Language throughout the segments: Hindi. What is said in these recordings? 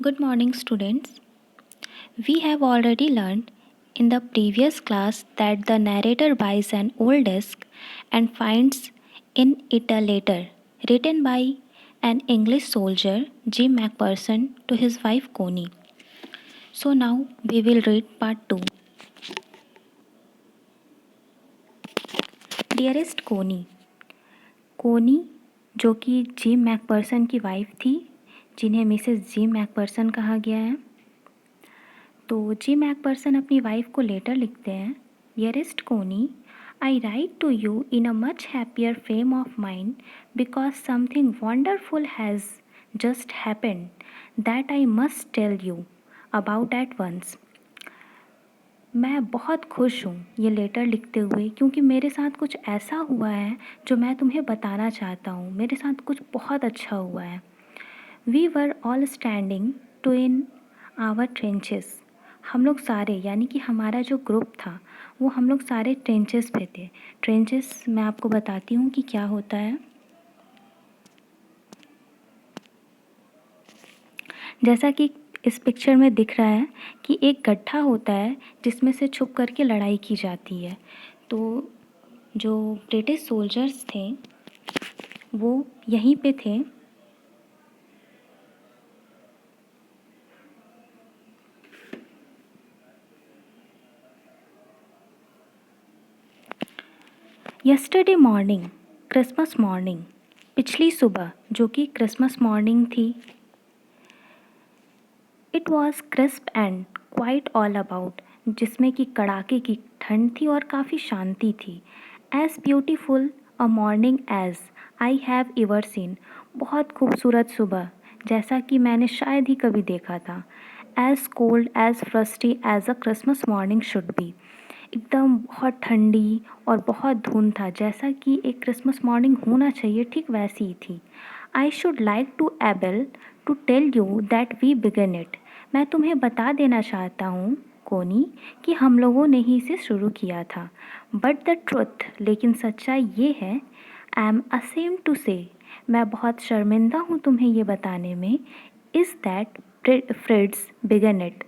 Good morning, students. We have already learned in the previous class that the narrator buys an old desk and finds in it a letter written by an English soldier, Jim Macpherson, to his wife Connie. So now we will read part 2. Dearest Connie, कोनी जो कि जिम मैकपर्सन की वाइफ थी, जिन्हें मिसेस जिम मैकपर्सन कहा गया है। तो जिम मैकपर्सन अपनी वाइफ को लेटर लिखते हैं। Dearest Connie, I write to you in a much happier frame of mind because something wonderful has just happened that I must tell you about at once. मैं बहुत खुश हूँ ये लेटर लिखते हुए क्योंकि मेरे साथ कुछ ऐसा हुआ है जो मैं तुम्हें बताना चाहता हूँ। मेरे साथ कुछ बहुत अच्छा हुआ है। We were all standing to in our trenches. हम लोग सारे यानी कि हमारा जो ग्रुप था वो हम लोग सारे ट्रेंचेस पे थे। ट्रेंचेस मैं आपको बताती हूँ कि क्या होता है। जैसा कि इस पिक्चर में दिख रहा है कि एक गड्ढा होता है जिसमें से छुप करके लड़ाई की जाती है। तो जो ब्रिटिश सोल्जर्स थे वो यहीं पे थे। यस्टरडे मॉर्निंग, क्रिसमस मॉर्निंग, पिछली सुबह जो कि क्रिसमस मॉर्निंग थी। It was crisp and quite all about, जिसमें कि कड़ाके की ठंड थी और काफ़ी शांति थी। As beautiful a morning as I have ever seen, बहुत खूबसूरत सुबह जैसा कि मैंने शायद ही कभी देखा था। As cold as frosty as a Christmas morning should be, एकदम बहुत ठंडी और बहुत धुंध था जैसा कि एक क्रिसमस मॉर्निंग होना चाहिए, ठीक वैसी ही थी। I should like to able to tell you that we began it, मैं तुम्हें बता देना चाहता हूँ कोनी कि हम लोगों ने ही इसे शुरू किया था। बट द ट्रुथ, लेकिन सच्चाई ये है, आई एम असेम टू से, मैं बहुत शर्मिंदा हूँ तुम्हें ये बताने में, is that Fritz began it,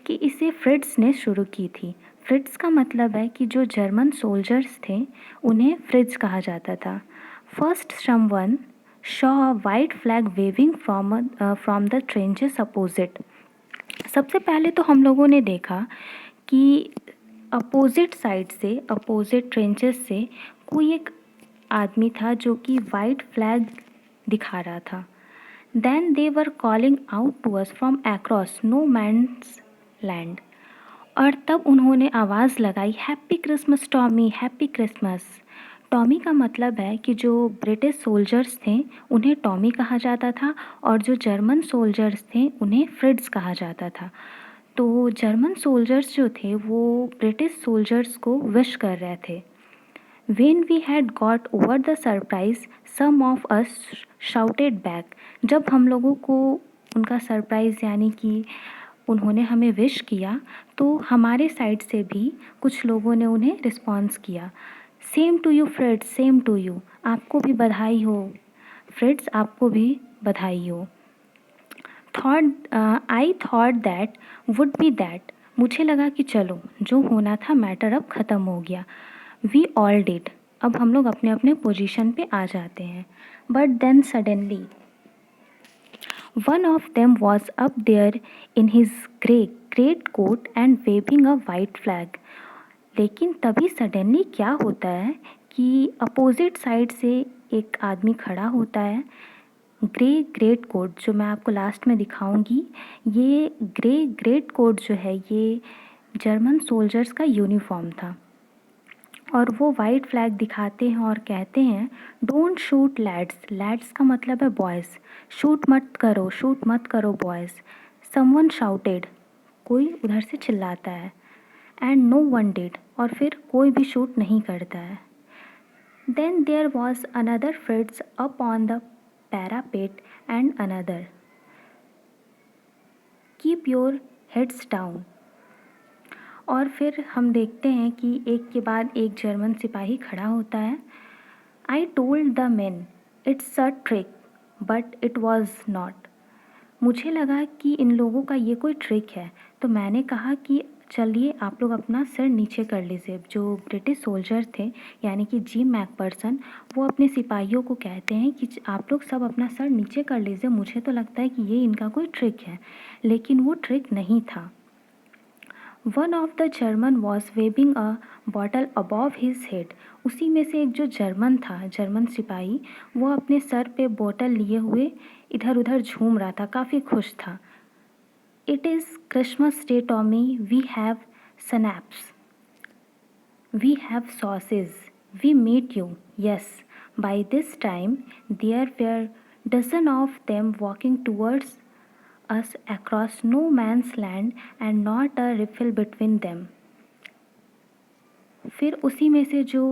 कि इसे फ्रिट्स ने शुरू की थी। फ्रिट्स का मतलब है कि जो जर्मन सोल्जर्स थे उन्हें फ्रिट्स कहा जाता था। First someone saw a white flag waving from the trenches opposite, सबसे पहले तो हम लोगों ने देखा कि अपोजिट साइड से, अपोजिट ट्रेंचेस से कोई एक आदमी था जो कि वाइट फ्लैग दिखा रहा था। Then they were calling out to us from across no man's land, और तब उन्होंने आवाज़ लगाई, happy Christmas Tommy, happy Christmas. Tommy का मतलब है कि जो ब्रिटिश सोल्जर्स थे उन्हें टॉमी कहा जाता था और जो जर्मन सोल्जर्स थे उन्हें फ्रिट्स कहा जाता था। तो जर्मन सोल्जर्स जो थे वो ब्रिटिश सोल्जर्स को विश कर रहे थे। When we had got over the surprise, some of us shouted back, जब हम लोगों को उनका सरप्राइज़ यानी कि उन्होंने हमें विश किया तो हमारे साइड से भी कुछ लोगों ने उन्हें रिस्पॉन्स किया। Same to you Fritz, same to you, आपको भी बधाई हो फ्रेड्स, आपको भी बधाई हो। I thought that would be that, मुझे लगा कि चलो जो होना था मैटर अब ख़त्म हो गया। वी ऑल डिड, अब हम लोग अपने अपने पोजीशन पे आ जाते हैं। But then suddenly one of them was up there in his great coat and waving a white flag, लेकिन तभी सडनली क्या होता है कि अपोजिट साइड से एक आदमी खड़ा होता है। ग्रेट कोट जो मैं आपको लास्ट में दिखाऊंगी, ये ग्रेट कोट जो है ये जर्मन सोल्जर्स का यूनिफॉर्म था और वो वाइट फ्लैग दिखाते हैं और कहते हैं, डोंट शूट लैड्स, लैड्स का मतलब है बॉयज़, शूट मत करो बॉयज़। समवन शाउटेड, कोई उधर से चिल्लाता है, एंड नो वन डिड, और फिर कोई भी शूट नहीं करता है। Then there was another Fritz up on the parapet and another, keep your heads down, और फिर हम देखते हैं कि एक के बाद एक जर्मन सिपाही खड़ा होता है। I told the man it's a trick but it was not, मुझे लगा कि इन लोगों का ये कोई ट्रिक है, तो मैंने कहा कि चलिए आप लोग अपना सिर नीचे कर लीजिए। जो ब्रिटिश सोल्जर थे यानी कि जिम मैकपर्सन, वो अपने सिपाहियों को कहते हैं कि आप लोग सब अपना सर नीचे कर लीजिए, मुझे तो लगता है कि ये इनका कोई ट्रिक है, लेकिन वो ट्रिक नहीं था। One of the German was waving a bottle above his head. उसी में से एक जो जर्मन था, जर्मन सिपाही, वो अपने सर पे बोतल लिए हुए इधर उधर झूम रहा था, काफ़ी खुश था। It is Christmas Day Tommy, we have schnapps, we have sausage, we meet you, yes. By this time there were dozen of them walking towards us across no man's land and not a riffle between them। फिर उसी में से जो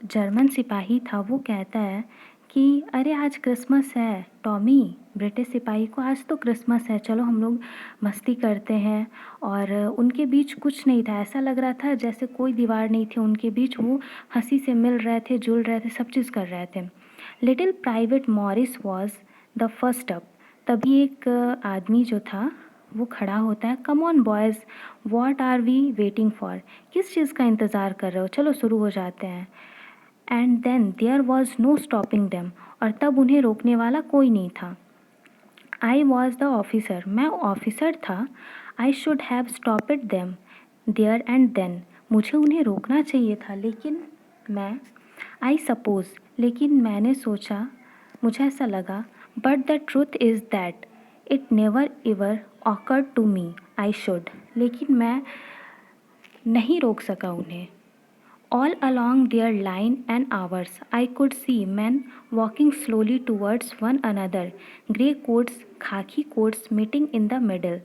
जर्मन सिपाही था वो कहता है कि अरे आज क्रिसमस है टॉमी, ब्रिटिश सिपाही को आज तो क्रिसमस है, चलो हम लोग मस्ती करते हैं। और उनके बीच कुछ नहीं था, ऐसा लग रहा था जैसे कोई दीवार नहीं थी उनके बीच, वो हंसी से मिल रहे थे, जुल रहे थे, सब चीज़ कर रहे थे। Little private Morris was the first up. तभी एक आदमी जो था वो खड़ा होता है। Come on boys, what are we waiting for? किस चीज़ का इंतज़ार कर रहे हो, चलो शुरू हो जाते हैं। And then there was no stopping them. और तब उन्हें रोकने वाला कोई नहीं था। आई वॉज द ऑफिसर, मैं ऑफिसर था। I should have stopped them there and then, मुझे उन्हें रोकना चाहिए था, लेकिन मैं आई सपोज़, लेकिन मैंने सोचा, मुझे ऐसा लगा। But the truth is that it never ever occurred to me I should, लेकिन मैं नहीं रोक सका उन्हें। All along their line and ours I could see man walking slowly towards one another, grey coats, khaki coats meeting in the middle.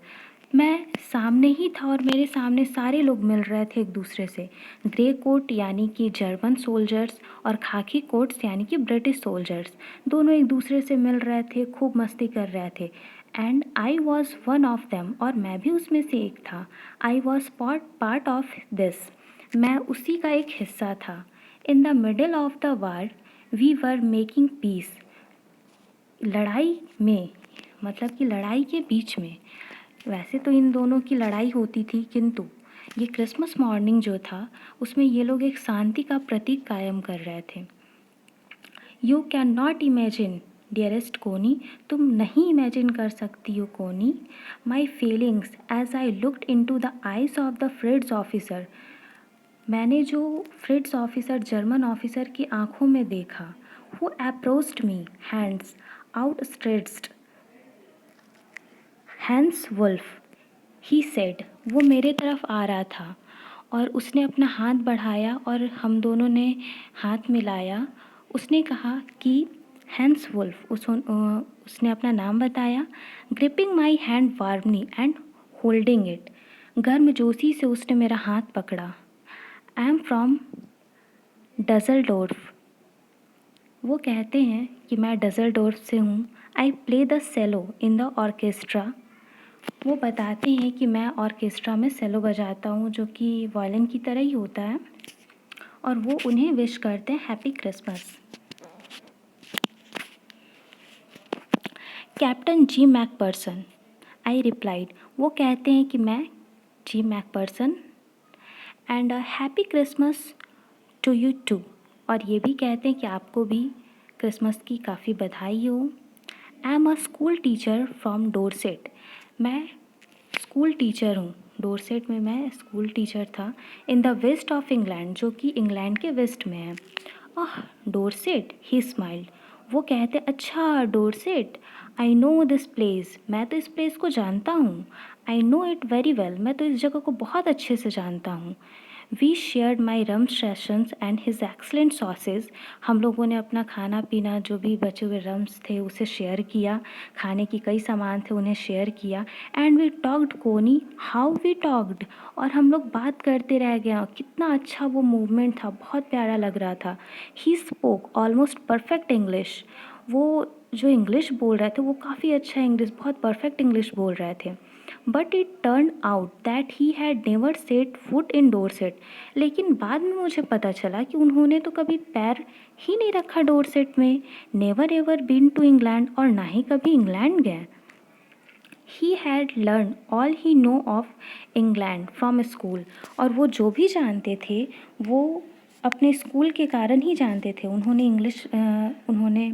मैं सामने ही था और मेरे सामने सारे लोग मिल रहे थे एक दूसरे से। ग्रे कोट यानी कि जर्मन सोल्जर्स और खाकी कोट्स यानी कि ब्रिटिश सोल्जर्स, दोनों एक दूसरे से मिल रहे थे, खूब मस्ती कर रहे थे। And I was one of them, और मैं भी उसमें से एक था। I was part of this, मैं उसी का एक हिस्सा था। In the middle of the war we were making peace, लड़ाई में, मतलब कि लड़ाई के बीच में। वैसे तो इन दोनों की लड़ाई होती थी, किंतु ये क्रिसमस मॉर्निंग जो था उसमें ये लोग एक शांति का प्रतीक कायम कर रहे थे। You can not imagine dearest Connie, तुम नहीं इमेजिन कर सकती हो Connie, my feelings as I looked into the eyes of the Fritz officer. मैंने जो फ्रिड्स ऑफिसर, जर्मन ऑफिसर की आंखों में देखा। Who approached me, hands outstretched, Hans Wolf, he said, वो मेरे तरफ आ रहा था और उसने अपना हाथ बढ़ाया और हम दोनों ने हाथ मिलाया। उसने कहा कि हैंस वुल्फ, उसने अपना नाम बताया। Gripping my hand warmly and holding it, गर्मजोशी से उसने मेरा हाथ पकड़ा। आई एम फ्रॉम डज़लडोर्फ, वो कहते हैं कि मैं डज़लडोर्फ से हूँ। I play the cello in the orchestra, वो बताते हैं कि मैं ऑर्केस्ट्रा में सेलो बजाता हूँ, जो कि वायलिन की तरह ही होता है। और वो उन्हें विश करते हैं happy Christmas. Captain G McPherson, I replied, वो कहते हैं कि मैं G McPherson, and happy Christmas to you too, और ये भी कहते हैं कि आपको भी क्रिसमस की काफ़ी बधाई हो। I am a school teacher from Dorset, मैं स्कूल टीचर हूँ, डोरसेट में मैं स्कूल टीचर था। In the west of England, जो कि इंग्लैंड के वेस्ट में है। आह डोरसेट, ही स्माइल्ड, वो कहते अच्छा Dorset, I know this place, मैं तो इस प्लेस को जानता हूँ। I know it very well, मैं तो इस जगह को बहुत अच्छे से जानता हूँ। We shared my rum sessions and his excellent sausage, हम लोगों ने अपना खाना पीना, जो भी बचे हुए रम्स थे उसे शेयर किया, खाने की कई सामान थे उन्हें शेयर किया। एंड वी टॉक्ड कोनी, हाउ वी टॉक्ड, और हम लोग बात करते रह गए, कितना अच्छा वो मूवमेंट था, बहुत प्यारा लग रहा था। He spoke almost perfect English, वो जो इंग्लिश बोल रहे थे वो काफ़ी अच्छा इंग्लिश, बहुत परफेक्ट इंग्लिश बोल रहे थे। But it turn out that he had never set foot in Dorset, लेकिन बाद में मुझे पता चला कि उन्होंने तो कभी पैर ही नहीं रखा डोरसेट में। Never ever been to England, और ना ही कभी इंग्लैंड गए। He had learn all he know of England from school, और वो जो भी जानते थे वो अपने स्कूल के कारण ही जानते थे। उन्होंने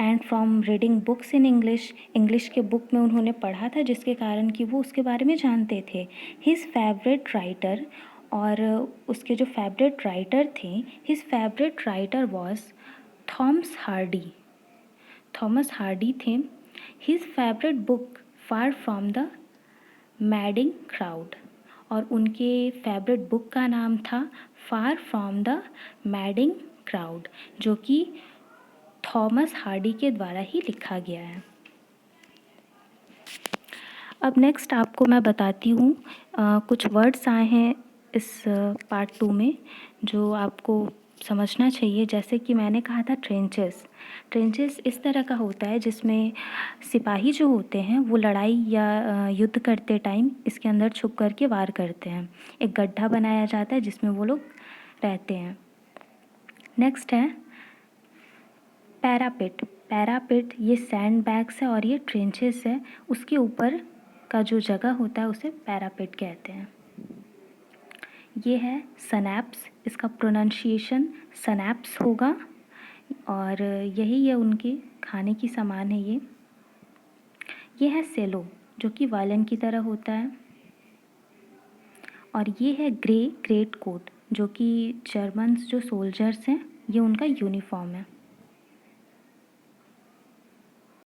and from reading books in English के बुक में उन्होंने पढ़ा था, जिसके कारण कि वो उसके बारे में जानते थे। हिज फेवरेट राइटर, और उसके जो फेवरेट राइटर थे, his favourite writer was Thomas Hardy थे। His favourite book Far from the Madding Crowd, और उनके फेवरेट बुक का नाम था Far from the Madding Crowd, जो कि थॉमस हार्डी के द्वारा ही लिखा गया है। अब नेक्स्ट आपको मैं बताती हूँ कुछ वर्ड्स आए हैं इस पार्ट 2 में जो आपको समझना चाहिए। जैसे कि मैंने कहा था ट्रेंचेस इस तरह का होता है जिसमें सिपाही जो होते हैं वो लड़ाई या युद्ध करते टाइम इसके अंदर छुप कर के वार करते हैं। एक गड्ढा बनाया जाता है जिसमें वो लोग रहते हैं। नेक्स्ट है पैरापिट, ये सैंड बैग्स है और ये ट्रेंचेस है, उसके ऊपर का जो जगह होता है उसे पैरापिट कहते हैं। ये है सनैप्स, इसका प्रोनाउंसिएशन सनैप्स होगा, और यही है उनके खाने की सामान है ये है सेलो, जो कि वायलिन की तरह होता है, और ये है ग्रेट कोट, जो कि जर्मन्स जो सोल्जर्स हैं ये उनका यूनिफॉर्म है।